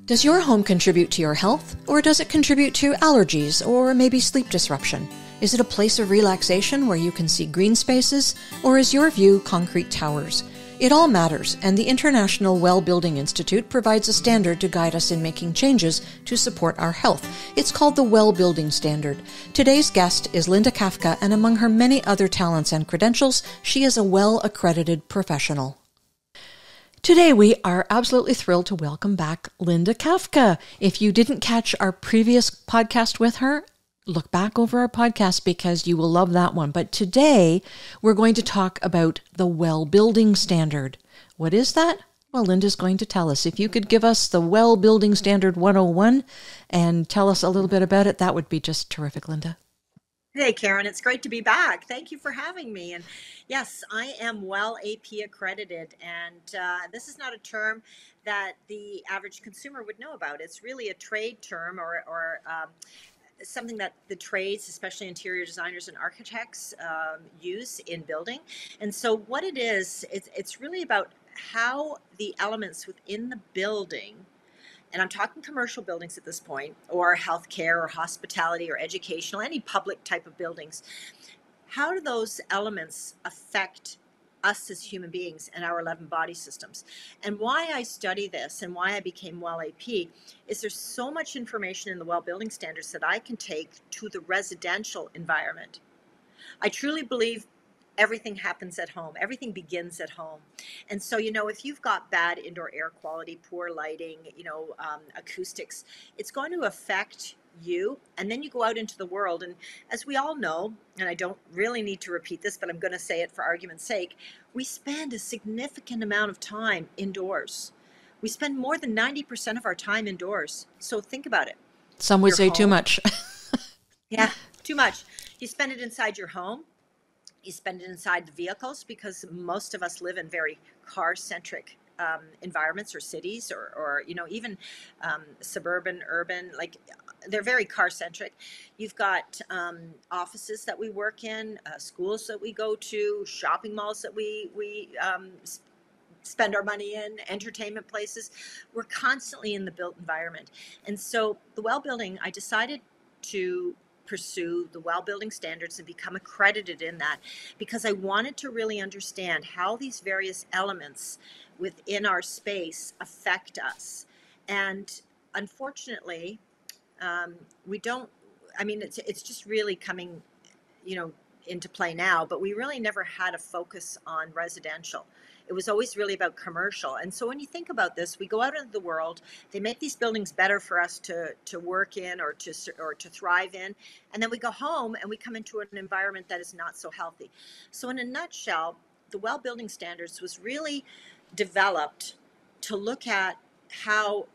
Does your home contribute to your health, or does it contribute to allergies or maybe sleep disruption? Is it a place of relaxation where you can see green spaces, or is your view concrete towers? It all matters, and the International Well Building Institute provides a standard to guide us in making changes to support our health. It's called the Well Building Standard. Today's guest is Linda Kafka, and among her many other talents and credentials, she is a Well Accredited Professional. Today, we are absolutely thrilled to welcome back Linda Kafka. If you didn't catch our previous podcast with her, look back over our podcast because you will love that one. But today, we're going to talk about the Well Building Standard. What is that? Well, Linda's going to tell us. If you could give us the Well Building Standard 101 and tell us a little bit about it, that would be just terrific, Linda. Hey, Karen, it's great to be back. Thank you for having me. And yes, I am Well AP accredited, and this is not a term that the average consumer would know about. It's really a trade term or something that the trades, especially interior designers and architects, use in building. And so what it is, it's really about how the elements within the building, and I'm talking commercial buildings at this point, or healthcare or hospitality or educational, any public type of buildings. How do those elements affect us as human beings and our 11 body systems? And why I study this and why I became Well AP is there's so much information in the Well Building Standards that I can take to the residential environment. I truly believe everything happens at home. Everything begins at home. And so, if you've got bad indoor air quality, poor lighting, acoustics, it's going to affect you. And then you go out into the world. And as we all know, and I don't really need to repeat this, but I'm going to say it for argument's sake, we spend a significant amount of time indoors. We spend more than 90% of our time indoors. So think about it. Some would say too much. Yeah, too much. You spend it inside your home. You spend it inside the vehicles because most of us live in very car-centric environments or cities or even suburban, urban, like they're very car-centric. You've got offices that we work in, schools that we go to, shopping malls that we spend our money in, entertainment places. We're constantly in the built environment. And so the Well Building, I decided to pursue the Well Building Standards and become accredited in that because I wanted to really understand how these various elements within our space affect us. And unfortunately, we don't, it's just really coming, into play now, but we really never had a focus on residential. It was always really about commercial. And so when you think about this, we go out into the world, they make these buildings better for us to work in or to thrive in. And then we go home and we come into an environment that is not so healthy. So in a nutshell, the Well Building Standards was really developed to look at how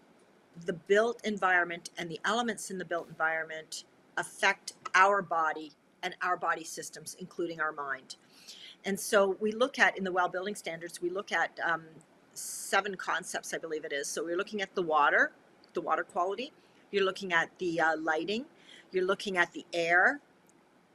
the built environment and the elements in the built environment affect our body and our body systems, including our mind. And so we look at, in the Well Building Standards, we look at 7 concepts, I believe it is. So we're looking at the water quality. You're looking at the lighting. You're looking at the air.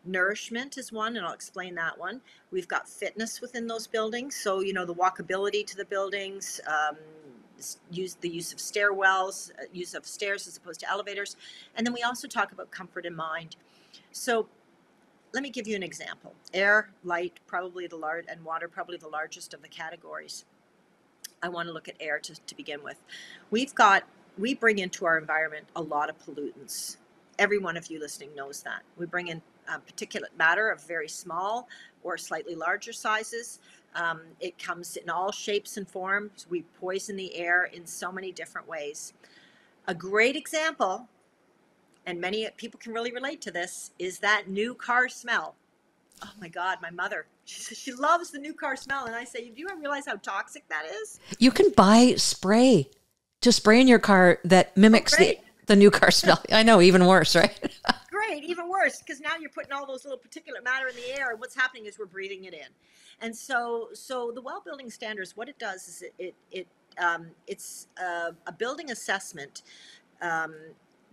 Nourishment is one, and I'll explain that one. We've got fitness within those buildings. So, the walkability to the buildings, the use of stairwells, use of stairs as opposed to elevators. And then we also talk about comfort in mind. So let me give you an example. Air, light, and water, probably the largest of the categories. I want to look at air to begin with. We bring into our environment a lot of pollutants. Every one of you listening knows that. We bring in particulate matter of very small or slightly larger sizes. It comes in all shapes and forms. We poison the air in so many different ways. A great example, and many people can really relate to this, is that new car smell. Oh my God, my mother, she loves the new car smell. And I say, do you realize how toxic that is? You can buy spray to spray in your car that mimics the new car smell. I know, even worse, right? Great, even worse, because now you're putting all those little particulate matter in the air, and what's happening is we're breathing it in. And so the Well Building Standards, what it does is it's a building assessment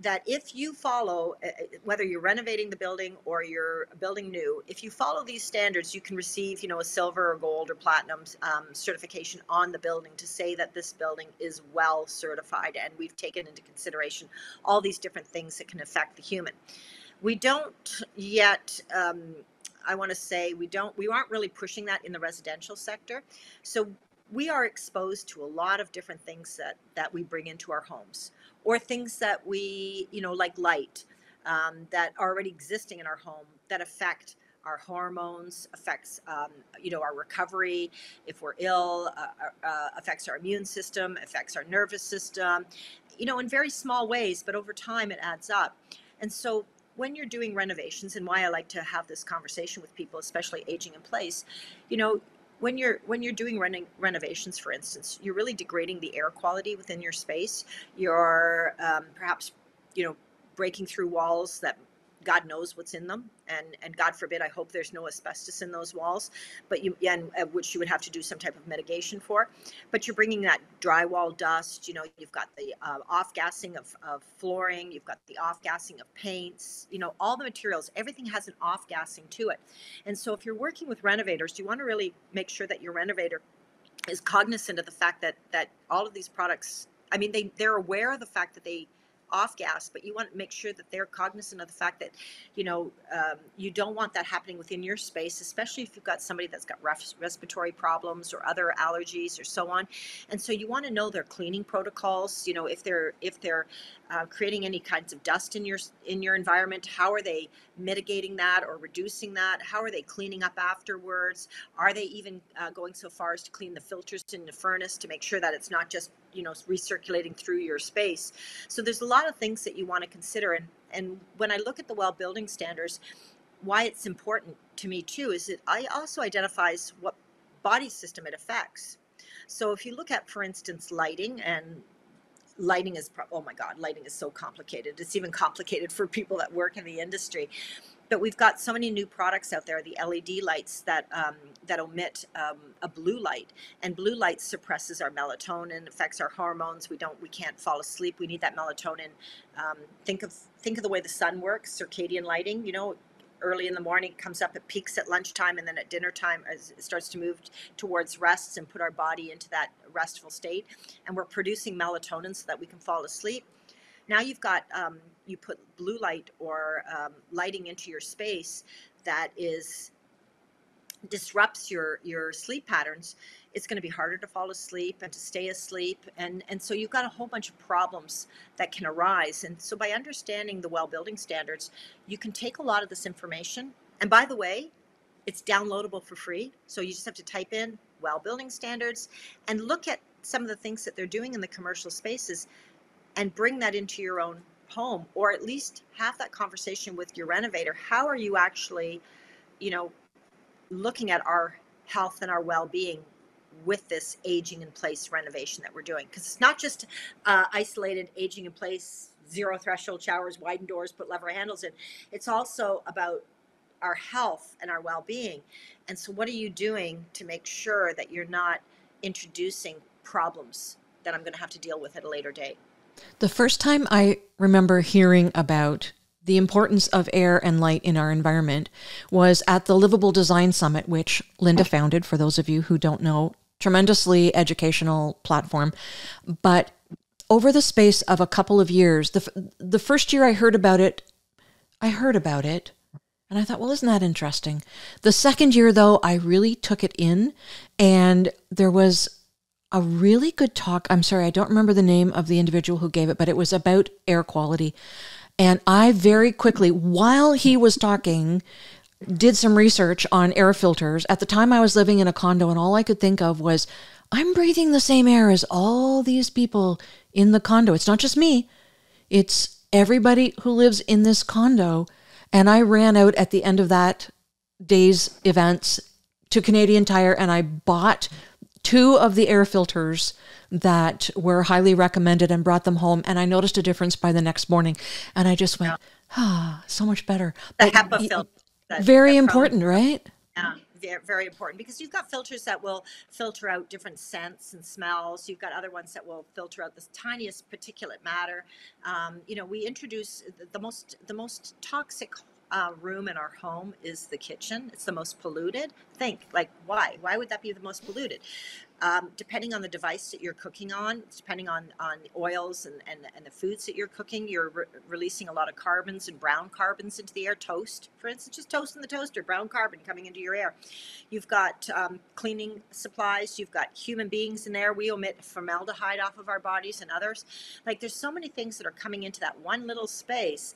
that if you follow, whether you're renovating the building or you're building new, if you follow these standards, you can receive, a silver or gold or platinum certification on the building to say that this building is well certified, and we've taken into consideration all these different things that can affect the human. We don't yet, I want to say we aren't really pushing that in the residential sector. So we are exposed to a lot of different things that we bring into our homes, or things that we, like light, that are already existing in our home that affect our hormones, affects, our recovery if we're ill, affects our immune system, affects our nervous system, in very small ways, but over time it adds up. And so when you're doing renovations, and why I like to have this conversation with people, especially aging in place, when you're doing renovations, for instance, you're really degrading the air quality within your space. You're perhaps, breaking through walls that God knows what's in them, and God forbid, I hope there's no asbestos in those walls, but which you would have to do some type of mitigation for. But you're bringing that drywall dust. You've got the off-gassing of flooring. You've got the off-gassing of paints. All the materials. Everything has an off-gassing to it. And so, if you're working with renovators, you want to really make sure that your renovator is cognizant of the fact that all of these products. I mean, they're aware of the fact that they off gas, but you want to make sure that they're cognizant of the fact that, you don't want that happening within your space, especially if you've got somebody that's got respiratory problems or other allergies or so on. And so you want to know their cleaning protocols. If they're creating any kinds of dust in your environment, how are they mitigating that or reducing that? How are they cleaning up afterwards? Are they even going so far as to clean the filters in the furnace to make sure that it's not just recirculating through your space? So there's a lot of things that you want to consider. And when I look at the WELL building standards, why it's important to me too is that I also identifies what body system it affects. So if you look at, for instance, lighting, and lighting is, oh my God, lighting is so complicated. It's even complicated for people that work in the industry. But we've got so many new products out there, the LED lights that emit a blue light, and blue light suppresses our melatonin, affects our hormones. We can't fall asleep. We need that melatonin. Think of the way the sun works, circadian lighting. Early in the morning, it comes up, it peaks at lunchtime, and then at dinner time, as it starts to move towards rests and put our body into that restful state. And we're producing melatonin so that we can fall asleep. Now you've got, you put blue light or lighting into your space that disrupts your sleep patterns. It's going to be harder to fall asleep and to stay asleep. And so you've got a whole bunch of problems that can arise. And so by understanding the WELL building standards, you can take a lot of this information. And by the way, it's downloadable for free. So you just have to type in WELL building standards and look at some of the things that they're doing in the commercial spaces and bring that into your own home, or at least have that conversation with your renovator. How are you actually, looking at our health and our well-being with this aging in place renovation that we're doing? Because it's not just isolated aging in place, zero threshold showers, widen doors, put lever handles in. It's also about our health and our well-being. And so what are you doing to make sure that you're not introducing problems that I'm going to have to deal with at a later date? The first time I remember hearing about the importance of air and light in our environment was at the Livable Design Summit, which Linda founded, for those of you who don't know. Tremendously educational platform. But over the space of a couple of years, the first year I heard about it, and I thought, well, isn't that interesting? The second year, though, I really took it in, and there was a really good talk. I'm sorry, I don't remember the name of the individual who gave it, but it was about air quality. And I very quickly, while he was talking, did some research on air filters. At the time, I was living in a condo, and all I could think of was, I'm breathing the same air as all these people in the condo. It's not just me. It's everybody who lives in this condo. And I ran out at the end of that day's events to Canadian Tire, and I bought 2 of the air filters that were highly recommended and brought them home. And I noticed a difference by the next morning. And I just went, so much better. The HEPA filter. Very important, right? Yeah, very, very important, because you've got filters that will filter out different scents and smells. You've got other ones that will filter out the tiniest particulate matter. We introduce the most toxic room in our home is the kitchen. It's the most polluted. Think, like, why would that be the most polluted? Depending on the device that you're cooking on, depending on oils and the foods that you're cooking, you're releasing a lot of carbons and brown carbons into the air. Toast, for instance, just toast in the toaster, brown carbon coming into your air. You've got cleaning supplies. You've got human beings in there. We emit formaldehyde off of our bodies and others. Like, there's so many things that are coming into that one little space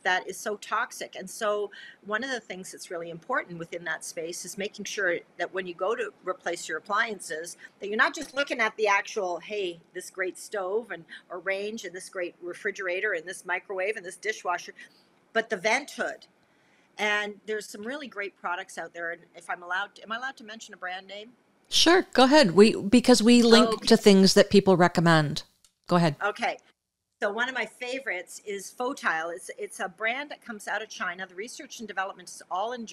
that is so toxic. And so one of the things that's really important within that space is making sure that when you go to replace your appliances, that you're not just looking at the actual, hey, this great stove and or range and this great refrigerator and this microwave and this dishwasher, but the vent hood. And there's some really great products out there. And if am I allowed to mention a brand name? Sure, go ahead. Because we link to things that people recommend. Go ahead. Okay. So one of my favorites is Fotile. It's a brand that comes out of China. The research and development is all in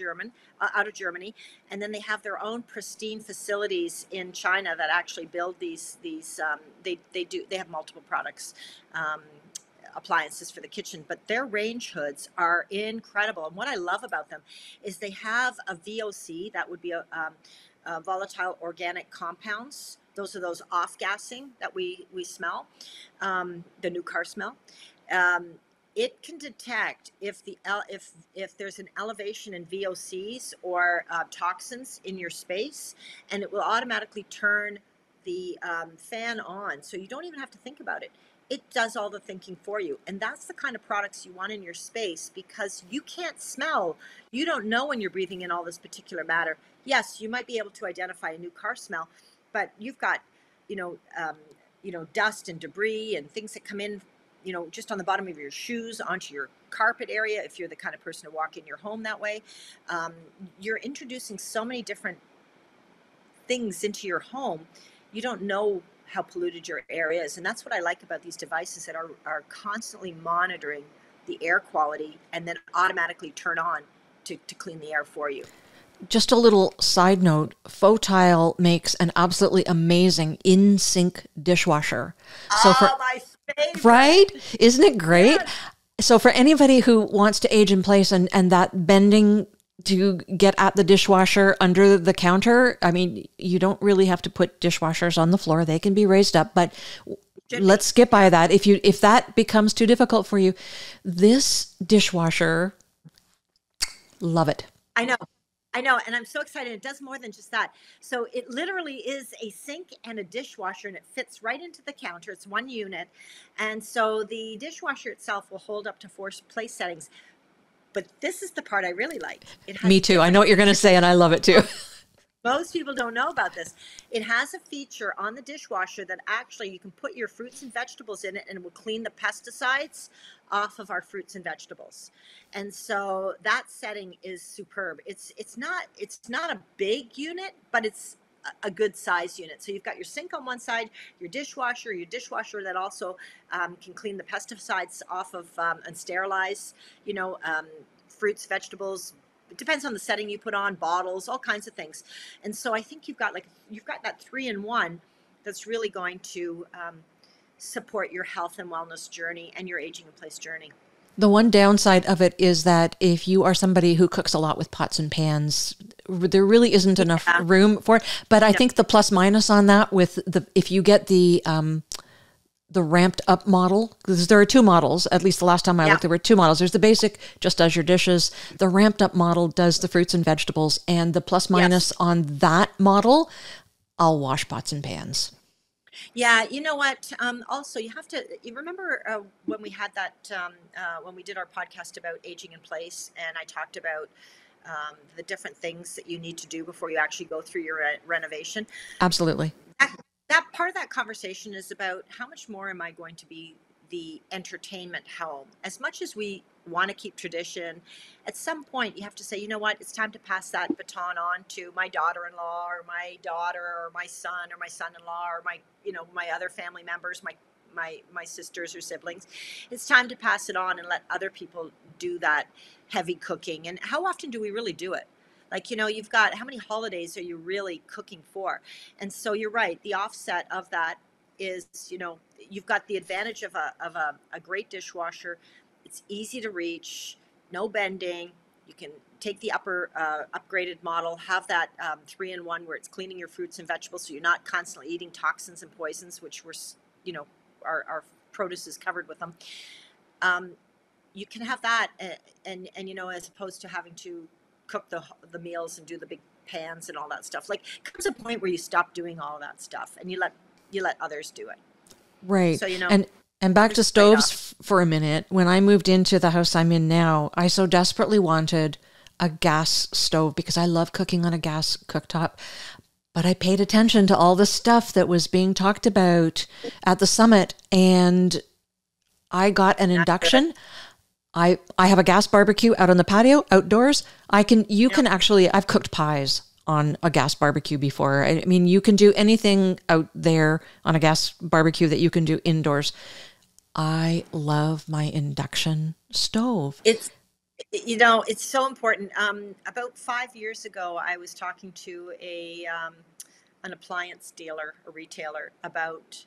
out of Germany, and then they have their own pristine facilities in China that actually build these. They have multiple products, appliances for the kitchen, but their range hoods are incredible. And what I love about them is they have a VOC, that would be a volatile organic compounds. Those are those off-gassing that we smell, the new car smell. It can detect if there's an elevation in VOCs or toxins in your space, and it will automatically turn the fan on. So you don't even have to think about it. It does all the thinking for you. And that's the kind of products you want in your space, because you can't smell. You don't know when you're breathing in all this particular matter. Yes, you might be able to identify a new car smell, but you've got, dust and debris and things that come in, just on the bottom of your shoes onto your carpet area. If you're the kind of person to walk in your home that way, you're introducing so many different things into your home. You don't know how polluted your air is. And that's what I like about these devices that are constantly monitoring the air quality and then automatically turn on to clean the air for you. Just a little side note, Fotile makes an absolutely amazing in-sink dishwasher. My favorite. Right? Isn't it great? Yes. So for anybody who wants to age in place and that bending to get at the dishwasher under the counter, I mean, you don't really have to put dishwashers on the floor. They can be raised up, but let's skip by that. If that becomes too difficult for you, this dishwasher, love it. I know, and I'm so excited. It does more than just that. So it literally is a sink and a dishwasher, and it fits right into the counter. It's one unit. And so the dishwasher itself will hold up to 4 place settings. But this is the part I really like. Me too. I know what you're going to say, and I love it too. Most people don't know about this. It has a feature on the dishwasher that actually you can put your fruits and vegetables in it, and it will clean the pesticides off of our fruits and vegetables. And so that setting is superb. It's not a big unit, but it's a good size unit. So you've got your sink on one side, your dishwasher that also can clean the pesticides off of and sterilize, fruits, vegetables. It depends on the setting you put on, bottles, all kinds of things. And so I think you've got that 3-in-1 that's really going to support your health and wellness journey and your aging in place journey. The one downside of it is that if you are somebody who cooks a lot with pots and pans, there really isn't enough room for it. But I think the plus minus on that if you get the ramped up model, because there are 2 models, at least the last time I looked, there were 2 models. There's the basic, just does your dishes. The ramped up model does the fruits and vegetables. And the plus minus on that model, I'll wash pots and pans. Yeah, you know what? Also, you remember when we had that, when we did our podcast about aging in place, and I talked about the different things that you need to do before you actually go through your renovation. Absolutely. That part of that conversation is about how much more am I going to be the entertainment home? As much as we want to keep tradition, at some point you have to say, you know what, it's time to pass that baton on to my daughter-in-law or my daughter or my son or my son-in-law or my other family members, my sisters or siblings. It's time to pass it on and let other people do that heavy cooking. And how often do we really do it? Like, you've got, how many holidays are you really cooking for? And so you're right. The offset of that is, you've got the advantage of a great dishwasher. It's easy to reach, no bending. You can take the upgraded model, have that 3-in-1 where it's cleaning your fruits and vegetables, so you're not constantly eating toxins and poisons, which our produce is covered with them. You can have that, and as opposed to having to cook the meals and do the big pans and all that stuff. Like, comes a point where you stop doing all that stuff and you let others do it. Right. So And back to there's a trade-off. stoves for a minute. When I moved into the house I'm in now, I so desperately wanted a gas stove because I love cooking on a gas cooktop. But I paid attention to all the stuff that was being talked about at the summit, and I got an induction. I have a gas barbecue out on the patio outdoors. You can actually, I've cooked pies on a gas barbecue before. I mean, you can do anything out there on a gas barbecue that you can do indoors. I love my induction stove. It's so important. About 5 years ago, I was talking to an appliance dealer, a retailer, about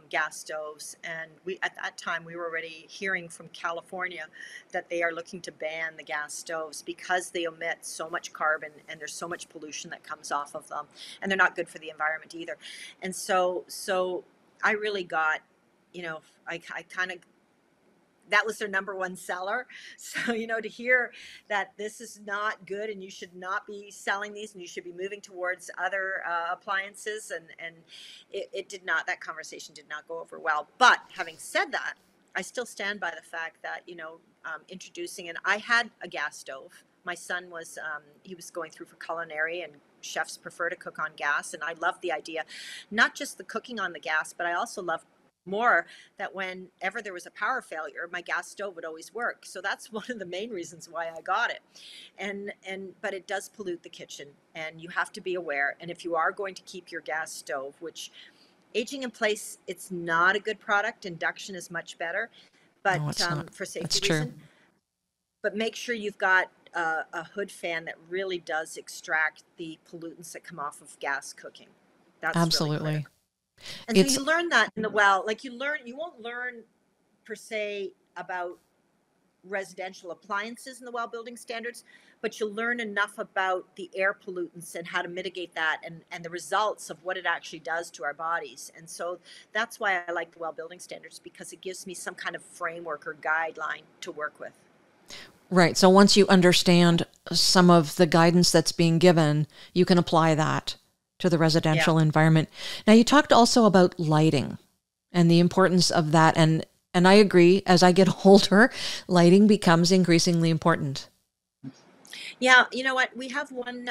gas stoves, and at that time we were already hearing from California that they are looking to ban the gas stoves because they emit so much carbon and there's so much pollution that comes off of them, and they're not good for the environment either. And so I really got, I kind of, that was their number one seller. So, to hear that this is not good and you should not be selling these and you should be moving towards other appliances. And that conversation did not go over well. But having said that, I still stand by the fact that, introducing, and I had a gas stove. My son was, he was going through for culinary, and chefs prefer to cook on gas. And I love the idea, not just the cooking on the gas, but I also love more that whenever there was a power failure, my gas stove would always work. So that's one of the main reasons why I got it. But it does pollute the kitchen, and you have to be aware. And if you are going to keep your gas stove, which aging in place, it's not a good product. Induction is much better, but No, it's not. for That's safety true. reason. But make sure you've got a hood fan that really does extract the pollutants that come off of gas cooking. That's really Absolutely. critical. And so you learn that in the well, like you won't learn per se about residential appliances in the well building standards, but you'll learn enough about the air pollutants and how to mitigate that, and the results of what it actually does to our bodies. And so that's why I like the well building standards, because it gives me some kind of framework or guideline to work with. Right. So once you understand some of the guidance that's being given, you can apply that to the residential environment. Now, you talked also about lighting and the importance of that. And I agree, as I get older, lighting becomes increasingly important. Yeah, you know what? We have one,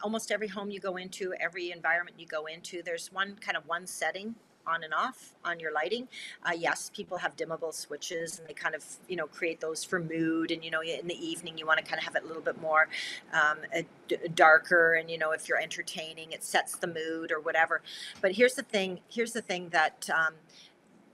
almost every home you go into, every environment you go into, there's one setting on and off on your lighting. Yes, people have dimmable switches, and they kind of, create those for mood. And, in the evening, you want to kind of have it a little bit more darker. And, if you're entertaining, it sets the mood or whatever. But here's the thing that,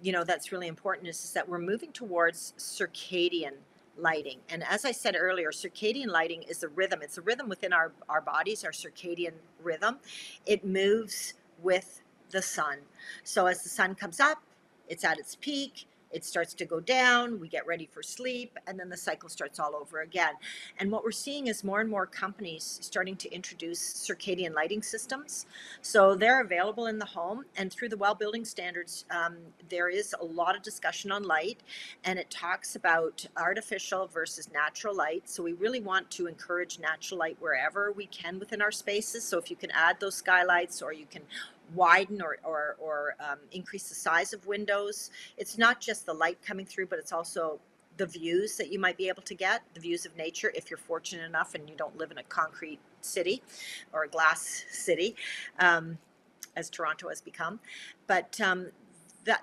that's really important is that we're moving towards circadian lighting. And as I said earlier, circadian lighting is a rhythm. It's a rhythm within our bodies, our circadian rhythm. It moves with the sun. So as the sun comes up, it's at its peak, it starts to go down, we get ready for sleep, and then the cycle starts all over again. And what we're seeing is more and more companies starting to introduce circadian lighting systems. So they're available in the home, and through the well building standards, there is a lot of discussion on light, and it talks about artificial versus natural light. So we really want to encourage natural light wherever we can within our spaces. So if you can add those skylights, or you can widen or increase the size of windows. It's not just the light coming through, but it's also the views that you might be able to get, the views of nature, if you're fortunate enough and you don't live in a concrete city or a glass city, as Toronto has become. But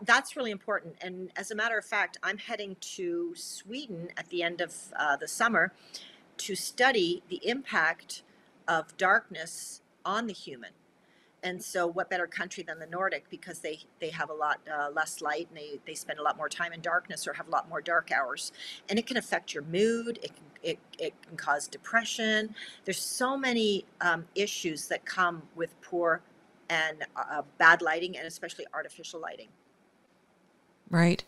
that's really important. And as a matter of fact, I'm heading to Sweden at the end of the summer to study the impact of darkness on the human. And so what better country than the Nordic, because they have a lot less light, and they spend a lot more time in darkness or have a lot more dark hours. And it can affect your mood. It can cause depression. There's so many issues that come with poor and bad lighting, and especially artificial lighting. Right.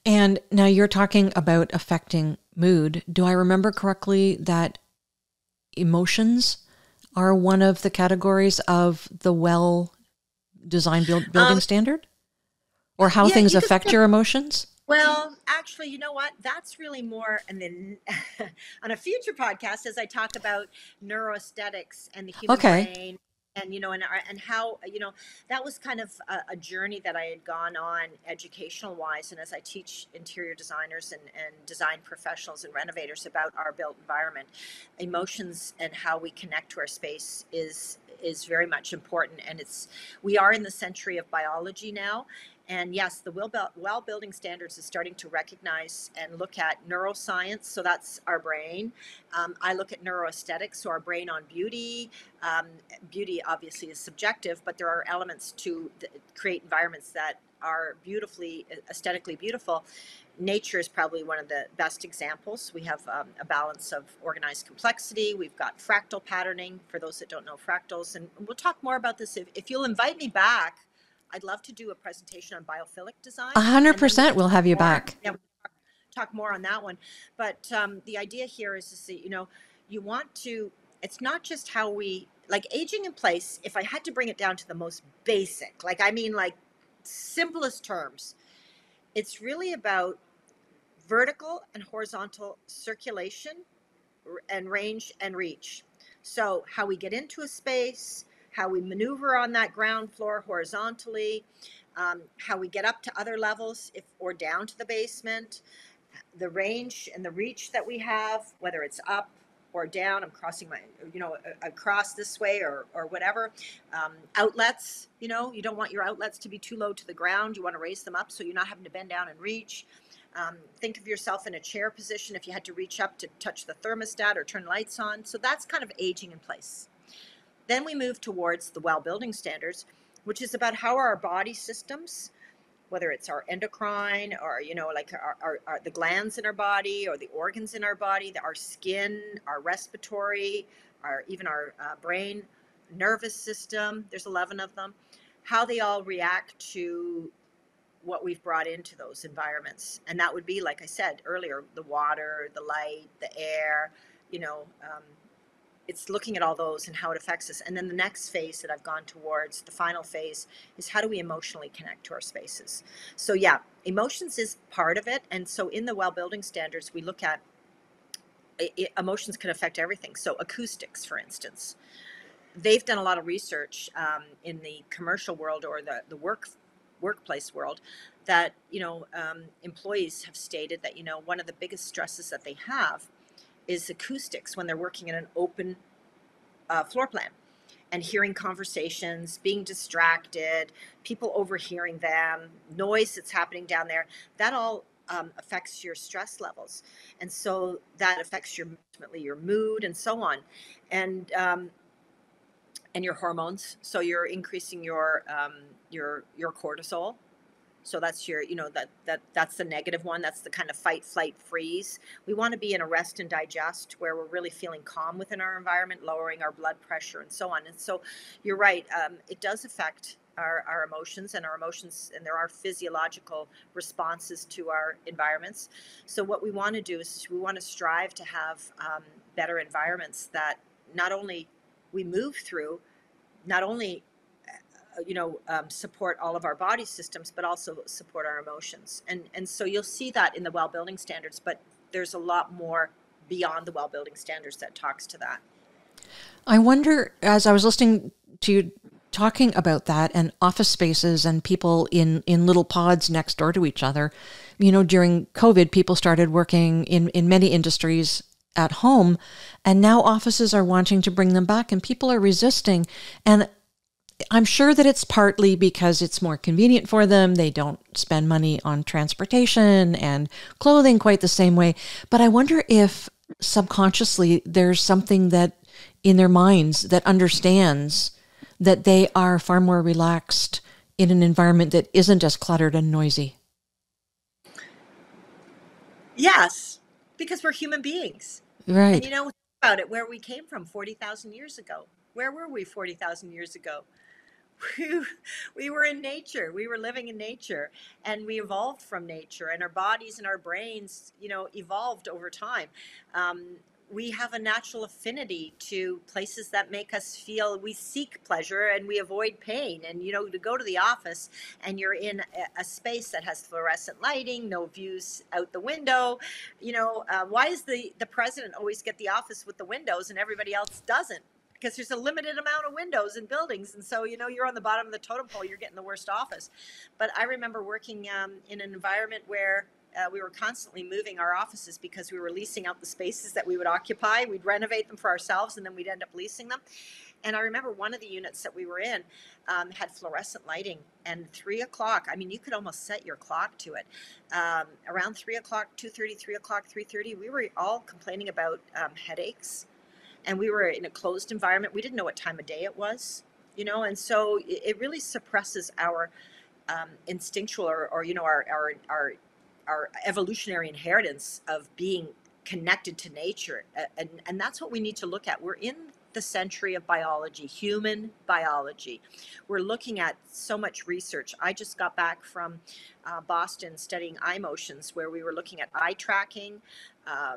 And now you're talking about affecting mood. Do I remember correctly that emotions are one of the categories of the well design building standard? Or how things affect your emotions? Well, actually, you know what? That's really more, and then on a future podcast, as I talk about neuroaesthetics and the human brain, and and how that was kind of a journey that I had gone on educational wise, and as I teach interior designers and design professionals and renovators about our built environment, emotions and how we connect to our space is very much important. And we are in the century of biology now. And yes, the Well Building Standards is starting to recognize and look at neuroscience. So that's our brain. I look at neuroaesthetics, so our brain on beauty. Beauty obviously is subjective, but there are elements to create environments that are aesthetically beautiful. Nature is probably one of the best examples. We have a balance of organized complexity. We've got fractal patterning, for those that don't know fractals. And we'll talk more about this. If you'll invite me back, I'd love to do a presentation on biophilic design. 100%. We'll have you back. Yeah, we'll talk more on that one. But the idea here is to see, you want to, it's not just how we, like aging in place, if I had to bring it down to the most basic, like simplest terms, it's really about vertical and horizontal circulation and range and reach. So how we get into a space, how we maneuver on that ground floor horizontally, how we get up to other levels or down to the basement, the range and the reach that we have, whether it's up or down. I'm crossing across this way or whatever. Outlets, you don't want your outlets to be too low to the ground. You want to raise them up so you're not having to bend down and reach. Think of yourself in a chair position if you had to reach up to touch the thermostat or turn lights on. So that's kind of aging in place. Then we move towards the Well Building Standards, which is about how our body systems, whether it's our endocrine or, our the glands in our body or the organs in our body, our skin, our respiratory, even our brain, nervous system, there's 11 of them, how they all react to what we've brought into those environments. And that would be, like I said earlier, the water, the light, the air, it's looking at all those and how it affects us. And then the next phase that I've gone towards, the final phase, is how do we emotionally connect to our spaces? So yeah, emotions is part of it. And so in the Well Building Standards, we look at emotions can affect everything. So acoustics, for instance, they've done a lot of research in the commercial world or the workplace world that, employees have stated that, one of the biggest stresses that they have is acoustics when they're working in an open floor plan and hearing conversations, being distracted, people overhearing them, noise that's happening down there. That all affects your stress levels. And so that affects ultimately your mood and so on. And your hormones. So you're increasing your cortisol. So that's your, that's the negative one. That's the kind of fight, flight, freeze. We want to be in a rest and digest where we're really feeling calm within our environment, lowering our blood pressure and so on. And so you're right. It does affect our emotions, and there are physiological responses to our environments. So what we want to do is we want to strive to have better environments that not only we move through, not only support all of our body systems, but also support our emotions. And so you'll see that in the Well Building Standards, but there's a lot more beyond the Well Building Standards that talks to that. I wonder, as I was listening to you talking about that and office spaces and people in little pods next door to each other, during COVID, people started working in many industries at home, and now offices are wanting to bring them back and people are resisting. And I'm sure that it's partly because it's more convenient for them. They don't spend money on transportation and clothing quite the same way. But I wonder if subconsciously there's something that in their minds that understands that they are far more relaxed in an environment that isn't as cluttered and noisy. Yes, because we're human beings. Right. And think about it, where we came from 40,000 years ago. Where were we 40,000 years ago? We were in nature. We were living in nature, and we evolved from nature, and our bodies and our brains, evolved over time. We have a natural affinity to places that make us feel we seek pleasure and we avoid pain. And, to go to the office and you're in a space that has fluorescent lighting, no views out the window, why does the president always get the office with the windows and everybody else doesn't? Because there's a limited amount of windows in buildings. And so, you're on the bottom of the totem pole, you're getting the worst office. But I remember working in an environment where we were constantly moving our offices because we were leasing out the spaces that we would occupy. We'd renovate them for ourselves, and then we'd end up leasing them. And I remember one of the units that we were in had fluorescent lighting, and 3 o'clock, you could almost set your clock to it. Around 3 o'clock, 2:30, 3 o'clock, 3:30, we were all complaining about headaches. And we were in a closed environment. We didn't know what time of day it was, and so it really suppresses our instinctual or our evolutionary inheritance of being connected to nature. And that's what we need to look at. We're in the century of biology, human biology. We're looking at so much research. I just got back from Boston studying eye motions, where we were looking at eye tracking,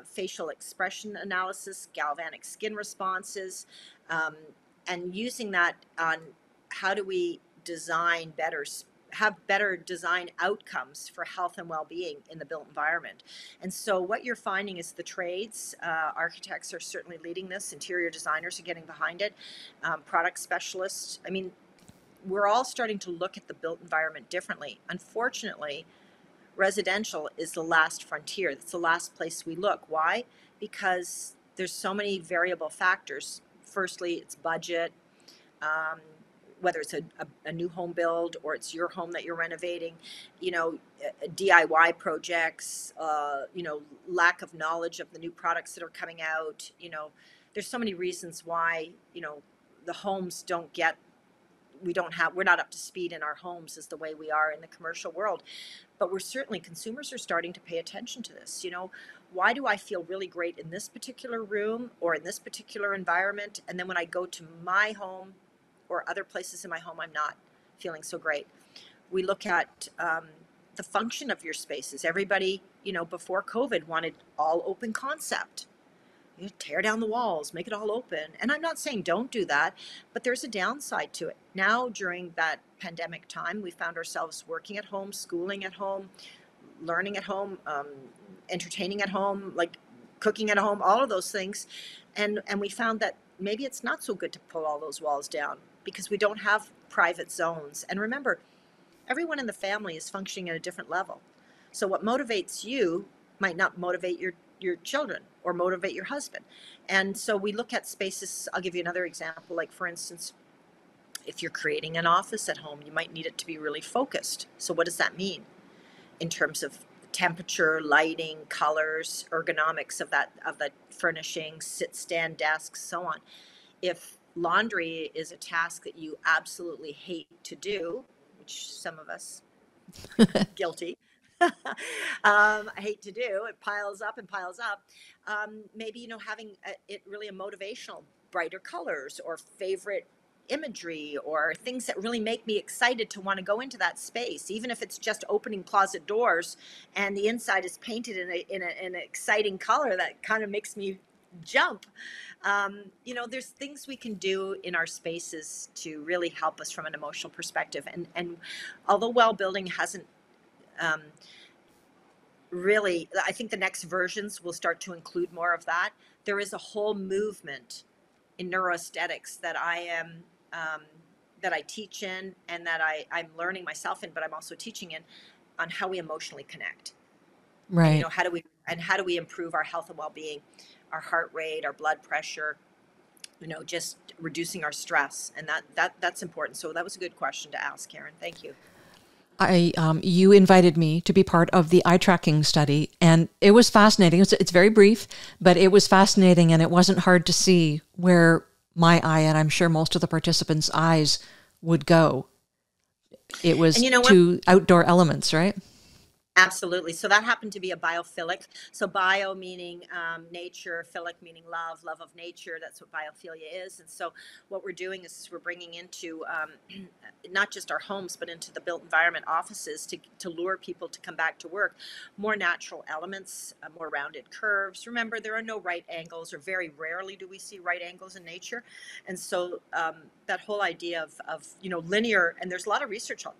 facial expression analysis, galvanic skin responses, and using that on how do we have better design outcomes for health and well-being in the built environment. And so what you're finding is the trades, architects are certainly leading this, interior designers are getting behind it, product specialists. We're all starting to look at the built environment differently. Unfortunately, residential is the last frontier. It's the last place we look. Why? Because there's so many variable factors. Firstly, it's budget, whether it's a new home build or it's your home that you're renovating, DIY projects, lack of knowledge of the new products that are coming out. There's so many reasons why, the homes we're not up to speed in our homes as the way we are in the commercial world. But consumers are starting to pay attention to this. Why do I feel really great in this particular room or in this particular environment? And then when I go to my home or other places in my home, I'm not feeling so great. We look at the function of your spaces. Everybody, before COVID wanted all open concept. Tear down the walls, make it all open. And I'm not saying don't do that, but there's a downside to it. Now, during that pandemic time, we found ourselves working at home, schooling at home, learning at home, entertaining at home, like cooking at home, all of those things. And we found that maybe it's not so good to pull all those walls down because we don't have private zones. And remember, everyone in the family is functioning at a different level. So what motivates you might not motivate your children or motivate your husband. And so we look at spaces. I'll give you another example. Like, for instance, if you're creating an office at home, you might need it to be really focused. So what does that mean in terms of temperature, lighting, colors, ergonomics of the furnishings, sit, stand, desks, so on? If laundry is a task that you absolutely hate to do, which some of us guilty, I hate to do, it piles up and piles up. Maybe, having it really a motivational, brighter colors or favorite imagery or things that really make me excited to want to go into that space, even if it's just opening closet doors and the inside is painted in an exciting color that kind of makes me jump. There's things we can do in our spaces to really help us from an emotional perspective. And although well building hasn't really, I think the next versions will start to include more of that. There is a whole movement in neuroaesthetics that that I teach in and that I'm learning myself in, but I'm also teaching in, on how we emotionally connect. Right. And how do we improve our health and well-being, our heart rate, our blood pressure, just reducing our stress. And that's important. So that was a good question to ask, Karen. Thank you. You invited me to be part of the eye tracking study, and it was fascinating. It's very brief, but it was fascinating, and it wasn't hard to see where my eye, and I'm sure most of the participants' eyes would go. It was And you know what? to outdoor elements, right? Absolutely. So that happened to be a biophilic. So bio meaning nature, philic meaning love, love of nature. That's what biophilia is. And so what we're doing is we're bringing into not just our homes, but into the built environment offices to lure people to come back to work. More natural elements, more rounded curves. Remember, there are no right angles, or very rarely do we see right angles in nature. And so that whole idea of linear, and there's a lot of research on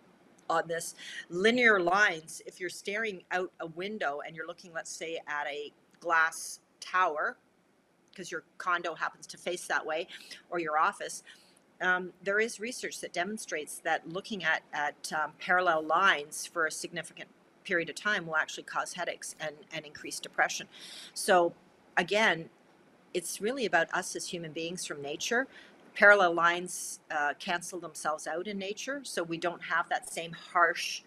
this, linear lines. If you're staring out a window and you're looking, let's say, at a glass tower, because your condo happens to face that way, or your office, there is research that demonstrates that looking at parallel lines for a significant period of time will actually cause headaches and increase depression. So again, it's really about us as human beings from nature. Parallel lines cancel themselves out in nature, so we don't have that same harsh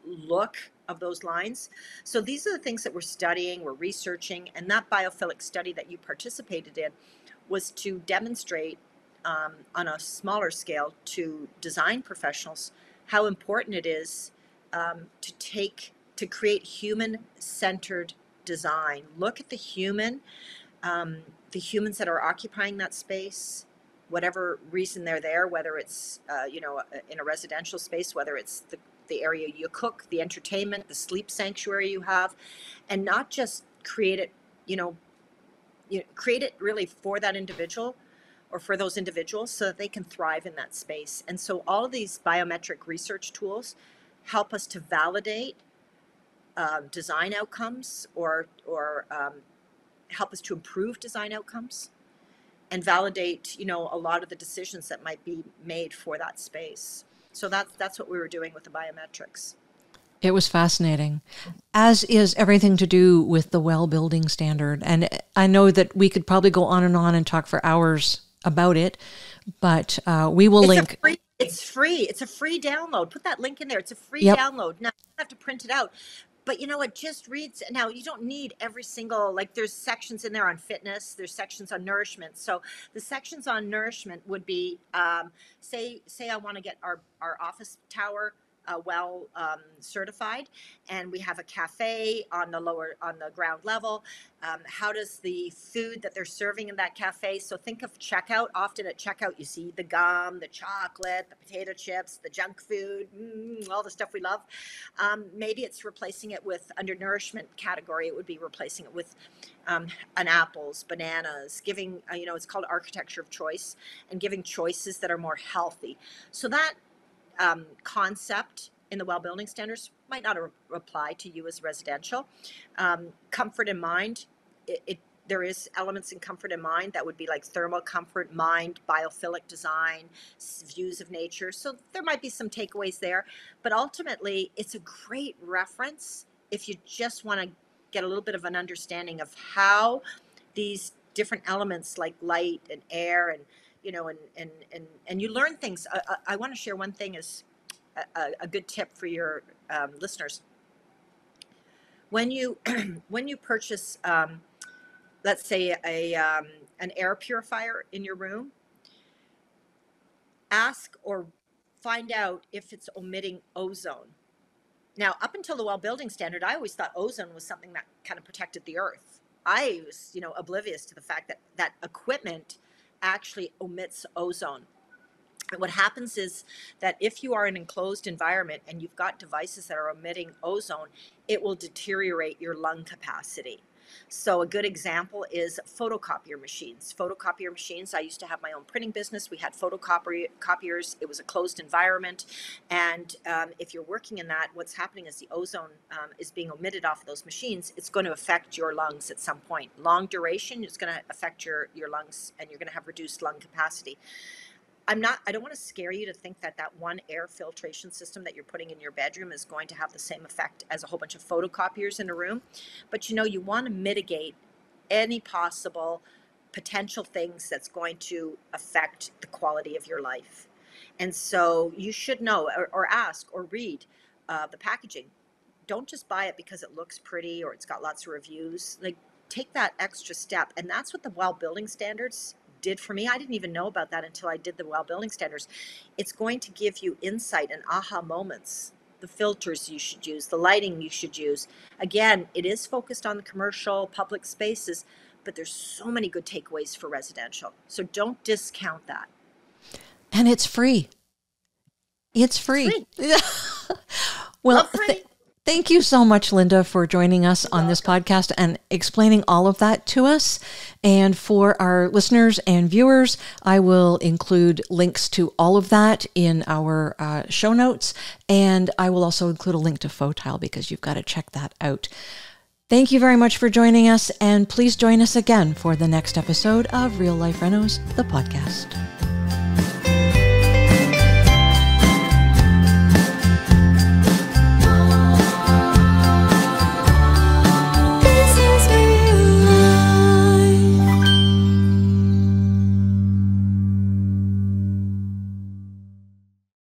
look of those lines. So these are the things that we're studying, we're researching, and that biophilic study that you participated in was to demonstrate on a smaller scale to design professionals how important it is to create human-centered design. Look at the human, the humans that are occupying that space, whatever reason they're there, whether it's in a residential space, whether it's the area you cook, the entertainment, the sleep sanctuary you have, and not just create it, create it really for that individual or for those individuals so that they can thrive in that space. And so all of these biometric research tools help us to validate design outcomes or help us to improve design outcomes and validate, a lot of the decisions that might be made for that space. So that's what we were doing with the biometrics. It was fascinating, as is everything to do with the Well Building Standard. And I know that we could probably go on and talk for hours about it, but we will link. It's free. It's a free download. Put that link in there. It's a free Yep. download. Now, you don't have to print it out. But you know what, just reads. Now, you don't need every single, like there's sections in there on fitness, there's sections on nourishment. So the sections on nourishment would be, say I want to get our office tower well certified, and we have a cafe on the ground level. How does the food that they're serving in that cafe, so think of checkout. Often at checkout you see the gum, the chocolate, the potato chips, the junk food, all the stuff we love. Maybe it's replacing it with, under nourishment category, it would be replacing it with an apples, bananas, giving it's called architecture of choice, and giving choices that are more healthy. So that concept in the Well Building Standards might not apply to you as residential. Comfort in mind, there is elements in comfort in mind that would be like thermal comfort, mind, biophilic design, views of nature. So there might be some takeaways there, but ultimately it's a great reference if you just want to get a little bit of an understanding of how these different elements like light and air and and you learn things. I want to share one thing as a good tip for your listeners. When you when you purchase, let's say an air purifier in your room, ask or find out if it's emitting ozone. Now, up until the Well Building Standard, I always thought ozone was something that kind of protected the earth. I was, oblivious to the fact that that equipment actually emits ozone. And what happens is that if you are in an enclosed environment and you've got devices that are emitting ozone, it will deteriorate your lung capacity. So a good example is photocopier machines. Photocopier machines, I used to have my own printing business. We had photocopiers. It was a closed environment. And if you're working in that, what's happening is the ozone is being emitted off of those machines. It's going to affect your lungs at some point. Long duration, it's going to affect your lungs, and you're going to have reduced lung capacity. I don't want to scare you to think that that one air filtration system that you're putting in your bedroom is going to have the same effect as a whole bunch of photocopiers in a room. But you want to mitigate any possible potential things that's going to affect the quality of your life. And so you should know or ask or read the packaging. Don't just buy it because it looks pretty or it's got lots of reviews. Like, take that extra step. And that's what the Well Building Standards did for me, I didn't even know about that until I did the Well Building Standards. It's going to give you insight and aha moments, the filters you should use, the lighting you should use. Again, it is focused on the commercial public spaces, but there's so many good takeaways for residential. So don't discount that. And it's free. It's free. Well, thank you so much, Linda, for joining us on this podcast and explaining all of that to us. And for our listeners and viewers, I will include links to all of that in our show notes. And I will also include a link to Photile because you've got to check that out. Thank you very much for joining us. And please join us again for the next episode of Real Life Renos, the podcast.